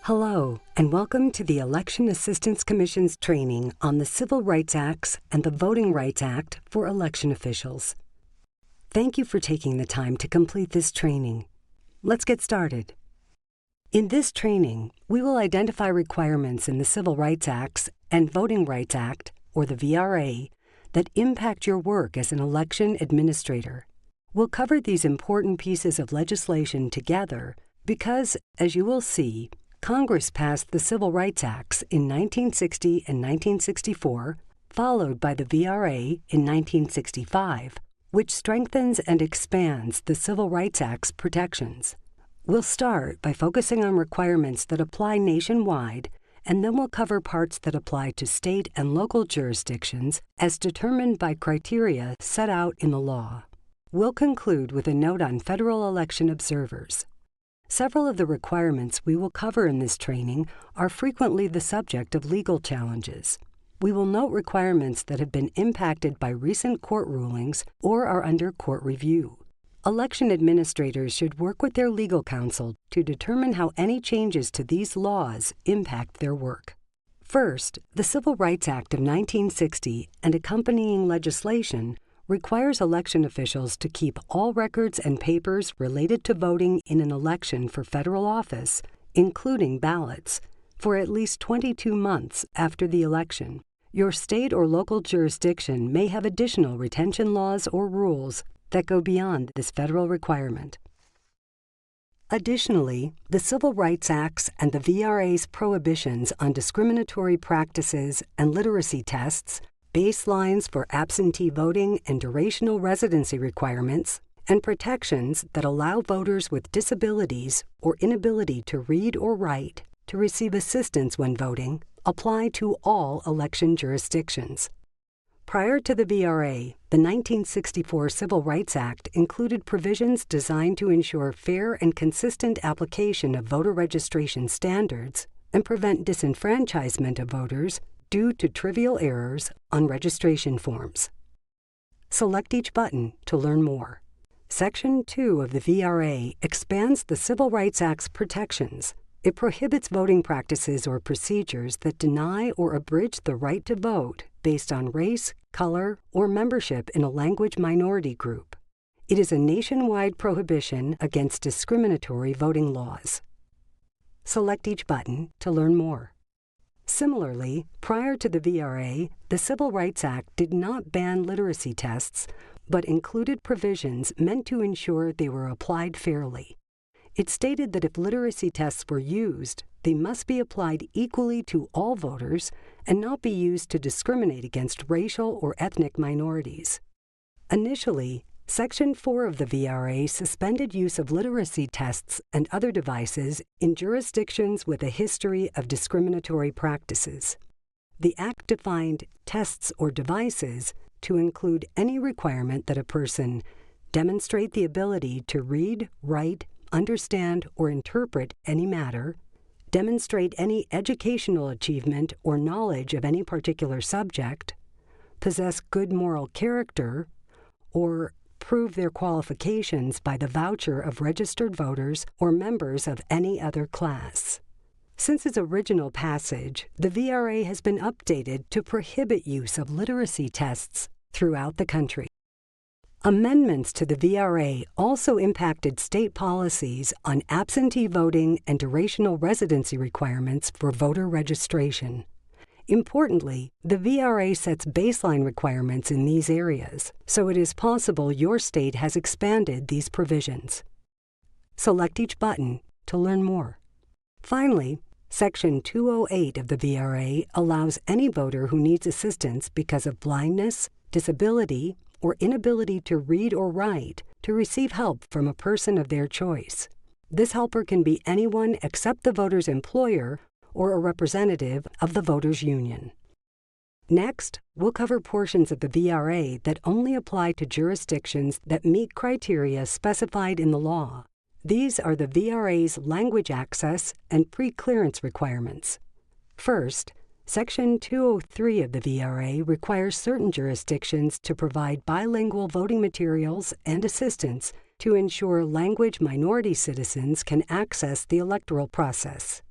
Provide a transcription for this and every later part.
Hello, and welcome to the Election Assistance Commission's training on the Civil Rights Acts and the Voting Rights Act for election officials. Thank you for taking the time to complete this training. Let's get started. In this training, we will identify requirements in the Civil Rights Acts and Voting Rights Act, or the VRA, that impact your work as an election administrator. We'll cover these important pieces of legislation together because, as you will see, Congress passed the Civil Rights Acts in 1960 and 1964, followed by the VRA in 1965, which strengthens and expands the Civil Rights Act's protections. We'll start by focusing on requirements that apply nationwide, and then we'll cover parts that apply to state and local jurisdictions as determined by criteria set out in the law. We'll conclude with a note on federal election observers. Several of the requirements we will cover in this training are frequently the subject of legal challenges. We will note requirements that have been impacted by recent court rulings or are under court review. Election administrators should work with their legal counsel to determine how any changes to these laws impact their work. First, the Civil Rights Act of 1960 and accompanying legislation requires election officials to keep all records and papers related to voting in an election for federal office, including ballots, for at least 22 months after the election. Your state or local jurisdiction may have additional retention laws or rules that go beyond this federal requirement. Additionally, the Civil Rights Acts and the VRA's prohibitions on discriminatory practices and literacy tests, baselines for absentee voting and durational residency requirements, and protections that allow voters with disabilities or inability to read or write to receive assistance when voting apply to all election jurisdictions. Prior to the VRA, the 1964 Civil Rights Act included provisions designed to ensure fair and consistent application of voter registration standards and prevent disenfranchisement of voters due to trivial errors on registration forms. Select each button to learn more. Section 2 of the VRA expands the Civil Rights Act's protections. It prohibits voting practices or procedures that deny or abridge the right to vote based on race, color, or membership in a language minority group. It is a nationwide prohibition against discriminatory voting laws. Select each button to learn more. Similarly, prior to the VRA, the Civil Rights Act did not ban literacy tests, but included provisions meant to ensure they were applied fairly. It stated that if literacy tests were used, they must be applied equally to all voters and not be used to discriminate against racial or ethnic minorities. Initially, Section 4 of the VRA suspended use of literacy tests and other devices in jurisdictions with a history of discriminatory practices. The Act defined tests or devices to include any requirement that a person demonstrate the ability to read, write, understand, or interpret any matter, demonstrate any educational achievement or knowledge of any particular subject, possess good moral character, or prove their qualifications by the voucher of registered voters or members of any other class. Since its original passage, the VRA has been updated to prohibit use of literacy tests throughout the country. Amendments to the VRA also impacted state policies on absentee voting and durational residency requirements for voter registration. Importantly, the VRA sets baseline requirements in these areas, so it is possible your state has expanded these provisions. Select each button to learn more. Finally, Section 208 of the VRA allows any voter who needs assistance because of blindness, disability, or inability to read or write to receive help from a person of their choice. This helper can be anyone except the voter's employer or a representative of the voters' union. Next, we'll cover portions of the VRA that only apply to jurisdictions that meet criteria specified in the law. These are the VRA's language access and pre-clearance requirements. First, Section 203 of the VRA requires certain jurisdictions to provide bilingual voting materials and assistance to ensure language minority citizens can access the electoral process.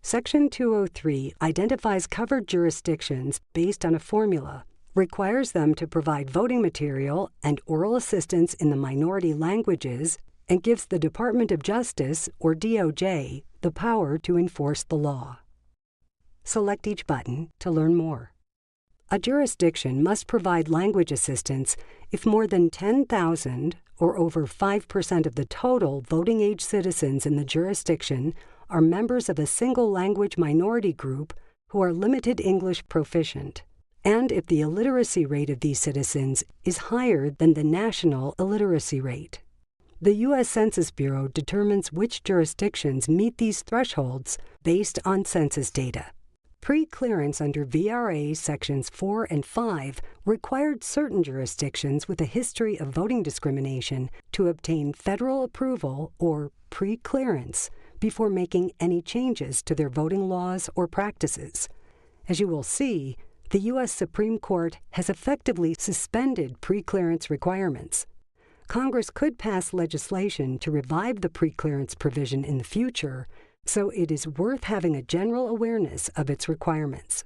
Section 203 identifies covered jurisdictions based on a formula, requires them to provide voting material and oral assistance in the minority languages, and gives the Department of Justice, or DOJ, the power to enforce the law. Select each button to learn more. A jurisdiction must provide language assistance if more than 10,000 or over 5% of the total voting-age citizens in the jurisdiction are members of a single language minority group who are limited English proficient, and if the illiteracy rate of these citizens is higher than the national illiteracy rate. The U.S. Census Bureau determines which jurisdictions meet these thresholds based on census data. Pre-clearance under VRA Sections 4 and 5 required certain jurisdictions with a history of voting discrimination to obtain federal approval or pre-clearance before making any changes to their voting laws or practices. As you will see, the U.S. Supreme Court has effectively suspended pre-clearance requirements. Congress could pass legislation to revive the pre-clearance provision in the future, so it is worth having a general awareness of its requirements.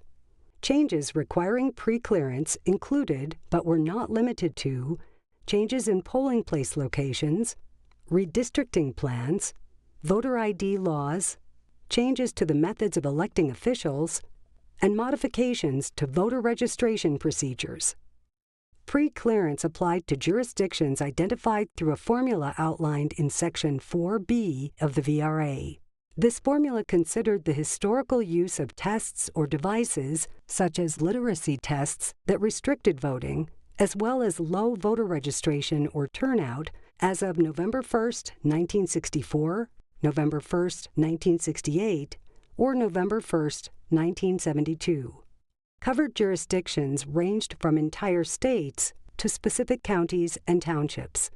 Changes requiring pre-clearance included, but were not limited to, changes in polling place locations, redistricting plans, voter ID laws, changes to the methods of electing officials, and modifications to voter registration procedures. Pre-clearance applied to jurisdictions identified through a formula outlined in Section 4B of the VRA. This formula considered the historical use of tests or devices, such as literacy tests, that restricted voting, as well as low voter registration or turnout as of November 1, 1964, November 1, 1968, or November 1, 1972. Covered jurisdictions ranged from entire states to specific counties and townships.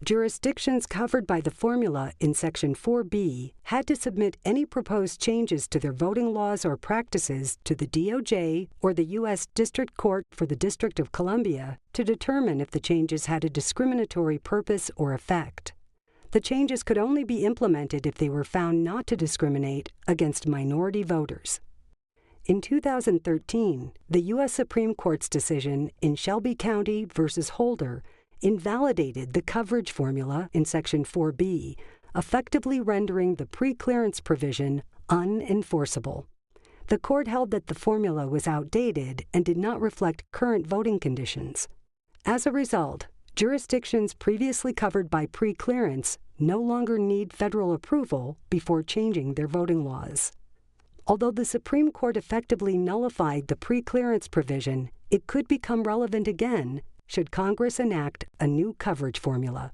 Jurisdictions covered by the formula in Section 4B had to submit any proposed changes to their voting laws or practices to the DOJ or the U.S. District Court for the District of Columbia to determine if the changes had a discriminatory purpose or effect. The changes could only be implemented if they were found not to discriminate against minority voters. In 2013, the U.S. Supreme Court's decision in Shelby County v. Holder invalidated the coverage formula in Section 4B, effectively rendering the pre-clearance provision unenforceable. The court held that the formula was outdated and did not reflect current voting conditions. As a result, jurisdictions previously covered by pre-clearance no longer need federal approval before changing their voting laws. Although the Supreme Court effectively nullified the pre-clearance provision, it could become relevant again should Congress enact a new coverage formula.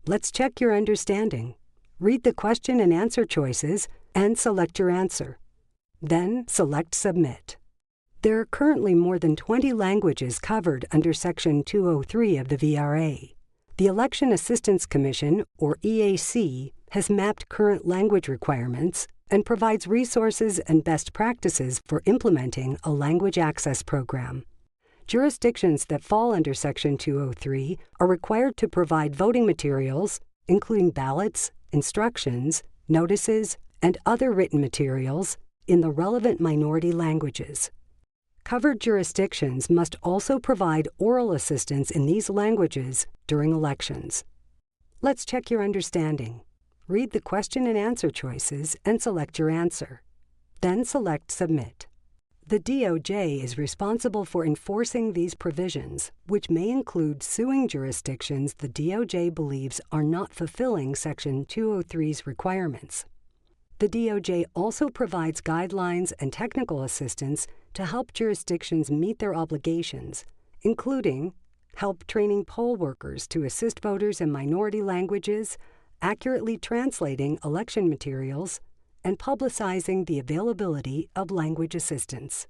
Let's check your understanding. Read the question and answer choices and select your answer. Then select Submit. There are currently more than 20 languages covered under Section 203 of the VRA. The Election Assistance Commission, or EAC, has mapped current language requirements and provides resources and best practices for implementing a language access program. Jurisdictions that fall under Section 203 are required to provide voting materials, including ballots, instructions, notices, and other written materials, in the relevant minority languages. Covered jurisdictions must also provide oral assistance in these languages during elections. Let's check your understanding. Read the question and answer choices and select your answer. Then select Submit. The DOJ is responsible for enforcing these provisions, which may include suing jurisdictions the DOJ believes are not fulfilling Section 203's requirements. The DOJ also provides guidelines and technical assistance to help jurisdictions meet their obligations, including help training poll workers to assist voters in minority languages, accurately translating election materials, and publicizing the availability of language assistance.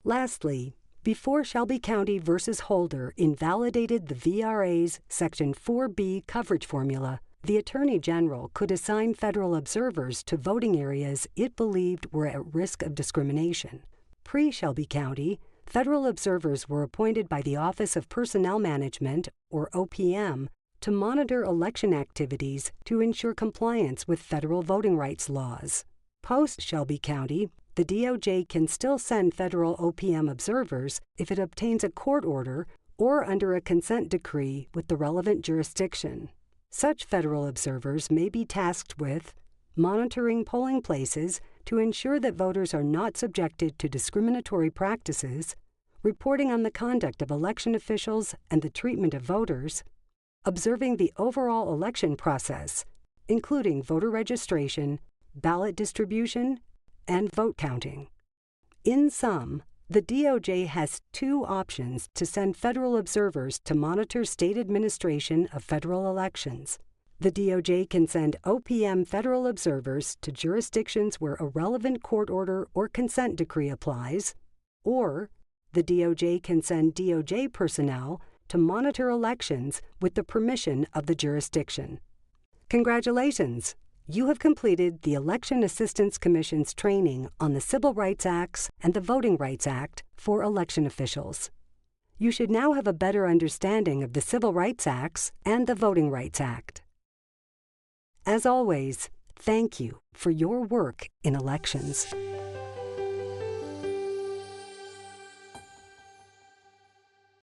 Lastly, before Shelby County v. Holder invalidated the VRA's Section 4B coverage formula, the Attorney General could assign federal observers to voting areas it believed were at risk of discrimination. Pre-Shelby County, federal observers were appointed by the Office of Personnel Management, or OPM, to monitor election activities to ensure compliance with federal voting rights laws. Post-Shelby County, the DOJ can still send federal OPM observers if it obtains a court order or under a consent decree with the relevant jurisdiction. Such federal observers may be tasked with monitoring polling places to ensure that voters are not subjected to discriminatory practices, reporting on the conduct of election officials and the treatment of voters, observing the overall election process, including voter registration, ballot distribution, and vote counting. In sum, the DOJ has two options to send federal observers to monitor state administration of federal elections. The DOJ can send OPM federal observers to jurisdictions where a relevant court order or consent decree applies, or the DOJ can send DOJ personnel to monitor elections with the permission of the jurisdiction. Congratulations! You have completed the Election Assistance Commission's training on the Civil Rights Acts and the Voting Rights Act for election officials. You should now have a better understanding of the Civil Rights Acts and the Voting Rights Act. As always, thank you for your work in elections.